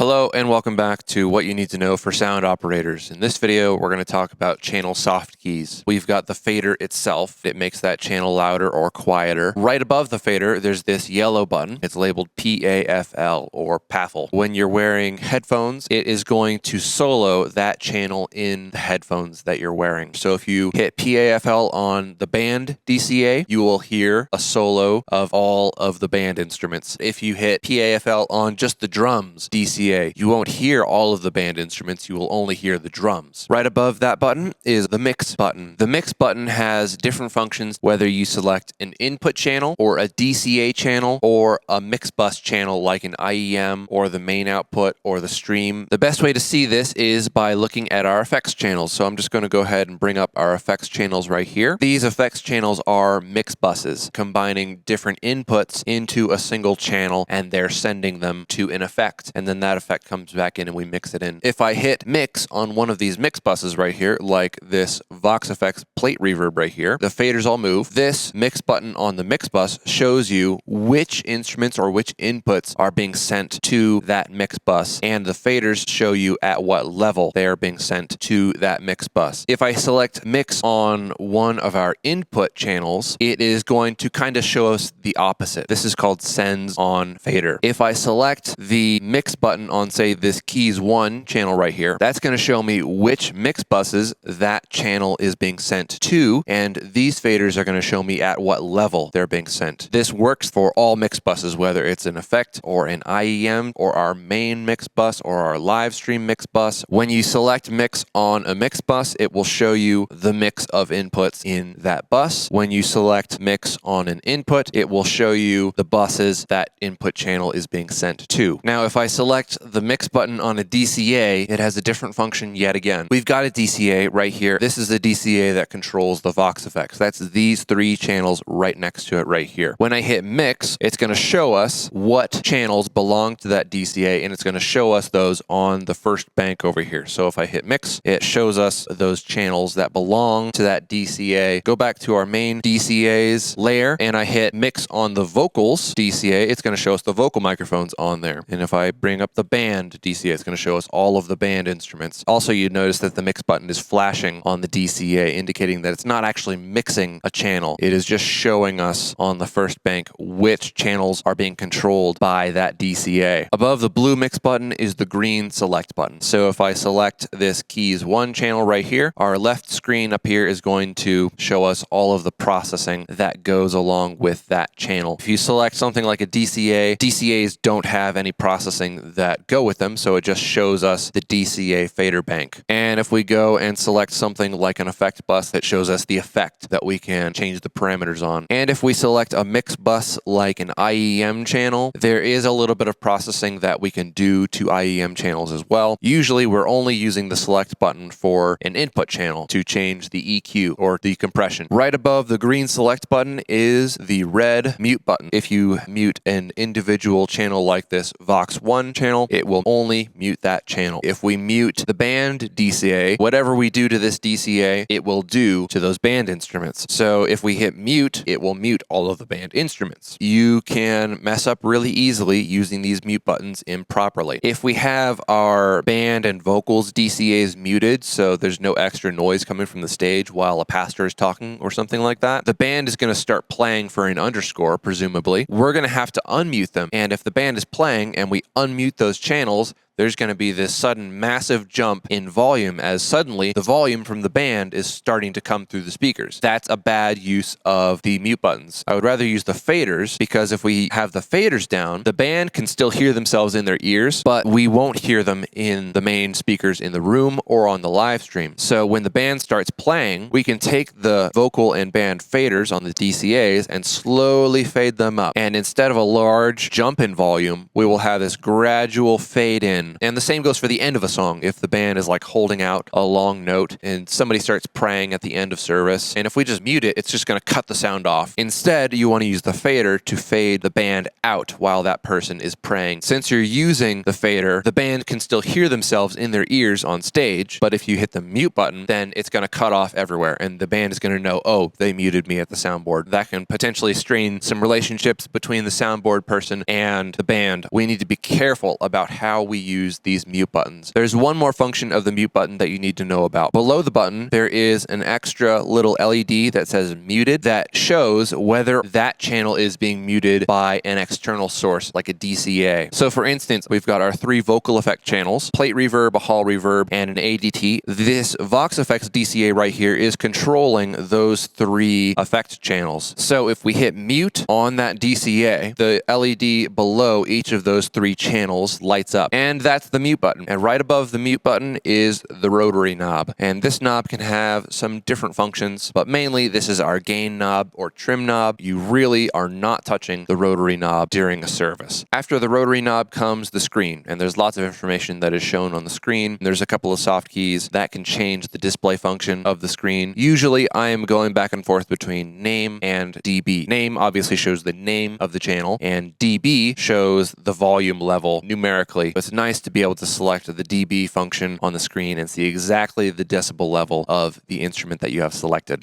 Hello and welcome back to what you need to know for sound operators. In this video, we're going to talk about channel soft keys. We've got the fader itself. It makes that channel louder or quieter. Right above the fader, there's this yellow button. It's labeled PAFL or PAFL. When you're wearing headphones, it is going to solo that channel in the headphones that you're wearing. So if you hit PAFL on the band DCA, you will hear a solo of all of the band instruments. If you hit PAFL on just the drums DCA, you won't hear all of the band instruments, you will only hear the drums. Right above that button is the mix button. The mix button has different functions, whether you select an input channel or a DCA channel or a mix bus channel like an IEM or the main output or the stream. The best way to see this is by looking at our effects channels. So I'm just going to go ahead and bring up our effects channels right here. These effects channels are mix buses, combining different inputs into a single channel, and they're sending them to an effect. And then that effect comes back in and we mix it in. If I hit mix on one of these mix buses right here, like this Vox Effects plate reverb right here, the faders all move. This mix button on the mix bus shows you which instruments or which inputs are being sent to that mix bus, and the faders show you at what level they are being sent to that mix bus. If I select mix on one of our input channels, it is going to kind of show us the opposite. This is called sends on fader. If I select the mix button on, say, this keys 1 channel right here, that's going to show me which mix buses that channel is being sent to, and these faders are going to show me at what level they're being sent. This works for all mix buses, whether it's an effect or an IEM or our main mix bus or our live stream mix bus. When you select mix on a mix bus, it will show you the mix of inputs in that bus. When you select mix on an input, it will show you the buses that input channel is being sent to. Now, if I select the mix button on a DCA, it has a different function yet again. We've got a DCA right here. This is the DCA that controls the Vox effects. That's these 3 channels right next to it right here. When I hit mix, it's going to show us what channels belong to that DCA, and it's going to show us those on the first bank over here. So if I hit mix, it shows us those channels that belong to that DCA. Go back to our main DCA's layer, and I hit mix on the vocals DCA, it's going to show us the vocal microphones on there. And if I bring up the band DCA, it's going to show us all of the band instruments. Also, you notice that the mix button is flashing on the DCA, indicating that it's not actually mixing a channel. It is just showing us on the first bank which channels are being controlled by that DCA. Above the blue mix button is the green select button. So if I select this keys 1 channel right here, our left screen up here is going to show us all of the processing that goes along with that channel. If you select something like a DCA, DCAs don't have any processing that go with them, so it just shows us the DCA fader bank. And if we go and select something like an effect bus, that shows us the effect that we can change the parameters on. And if we select a mix bus like an IEM channel, there is a little bit of processing that we can do to IEM channels as well. Usually we're only using the select button for an input channel to change the EQ or the compression. Right above the green select button is the red mute button. If you mute an individual channel like this Vox 1 channel, it will only mute that channel. If we mute the band DCA, whatever we do to this DCA, it will do to those band instruments. So if we hit mute, it will mute all of the band instruments. You can mess up really easily using these mute buttons improperly. If we have our band and vocals DCAs muted, so there's no extra noise coming from the stage while a pastor is talking or something like that, the band is going to start playing for an underscore, presumably. We're going to have to unmute them, and if the band is playing and we unmute those channels, there's going to be this sudden massive jump in volume as suddenly the volume from the band is starting to come through the speakers. That's a bad use of the mute buttons. I would rather use the faders, because if we have the faders down, the band can still hear themselves in their ears, but we won't hear them in the main speakers in the room or on the live stream. So when the band starts playing, we can take the vocal and band faders on the DCAs and slowly fade them up. And instead of a large jump in volume, we will have this gradual fade in. And the same goes for the end of a song. If the band is like holding out a long note and somebody starts praying at the end of service, and if we just mute it, it's just going to cut the sound off. Instead, you want to use the fader to fade the band out while that person is praying. Since you're using the fader, the band can still hear themselves in their ears on stage, but if you hit the mute button, then it's going to cut off everywhere, and the band is going to know, oh, they muted me at the soundboard. That can potentially strain some relationships between the soundboard person and the band. We need to be careful about how we use use these mute buttons. There's one more function of the mute button that you need to know about. Below the button, there is an extra little LED that says muted that shows whether that channel is being muted by an external source, like a DCA. So for instance, we've got our 3 vocal effect channels, plate reverb, a hall reverb, and an ADT. This Vox Effects DCA right here is controlling those 3 effect channels. So if we hit mute on that DCA, the LED below each of those 3 channels lights up. And that's the mute button. And right above the mute button is the rotary knob. And this knob can have some different functions, but mainly this is our gain knob or trim knob. You really are not touching the rotary knob during a service. After the rotary knob comes the screen, and there's lots of information that is shown on the screen. There's a couple of soft keys that can change the display function of the screen. Usually I am going back and forth between name and dB. Name obviously shows the name of the channel, and dB shows the volume level numerically. It's nice to be able to select the dB function on the screen and see exactly the decibel level of the instrument that you have selected.